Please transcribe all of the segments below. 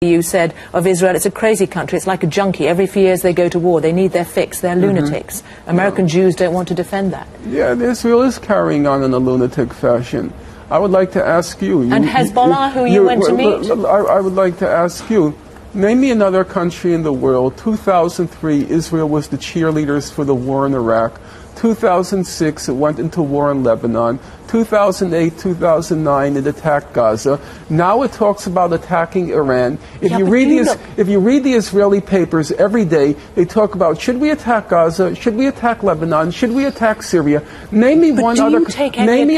You said of Israel, it's a crazy country, it's like a junkie. Every few years they go to war, they need their fix, they're lunatics. American Jews don't want to defend that. Yeah, Israel is carrying on in a lunatic fashion. I would like to ask you... And Hezbollah, who you went to meet? I would like to ask you, name me another country in the world. 2003, Israel was the cheerleaders for the war in Iraq. 2006, it went into war in Lebanon. 2008, 2009, it attacked Gaza. Now it talks about attacking Iran. If you read the Israeli papers every day, they talk about, should we attack Gaza? Should we attack Lebanon? Should we attack Syria? Name me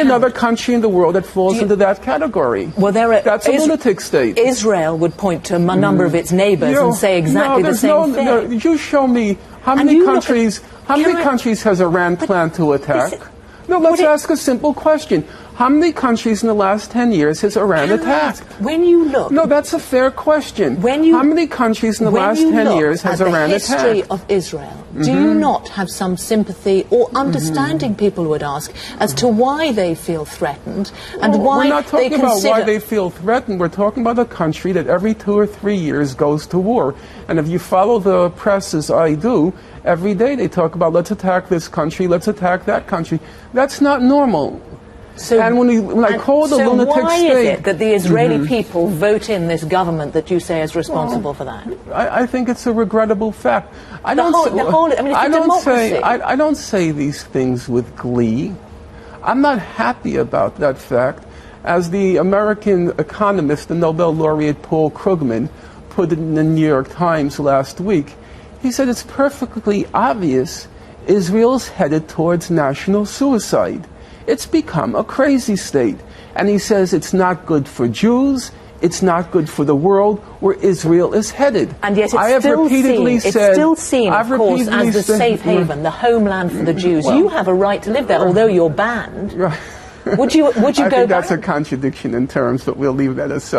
another country in the world that falls into that category. Well, that's a lunatic state. Israel would point to a number of its neighbors and say exactly the same thing. No, you show me how many countries has Iran planned to attack? No, let's ask a simple question. How many countries in the last 10 years has Iran attacked? When you look... No, that's a fair question. How many countries in the last 10 years has Iran attacked? When you look at the history of Israel, do you not have some sympathy or understanding, people would ask, as to why they feel threatened and why we're not talking about why they feel threatened. We're talking about a country that every 2 or 3 years goes to war. And if you follow the press as I do, every day they talk about let's attack this country, let's attack that country. That's not normal. And when I call the lunatic state... So why is it that the Israeli people vote in this government that you say is responsible for that? I think it's a regrettable fact. I don't say these things with glee. I'm not happy about that fact. As the American economist, the Nobel laureate Paul Krugman, put it in the New York Times last week, he said it's perfectly obvious Israel's headed towards national suicide. It's become a crazy state. And he says it's not good for Jews, it's not good for the world where Israel is headed. And yet it's still seen, of course, as the safe haven, the homeland for the Jews. You have a right to live there, although you're banned. Right. Would you go back? I think that's a contradiction in terms, but we'll leave that aside.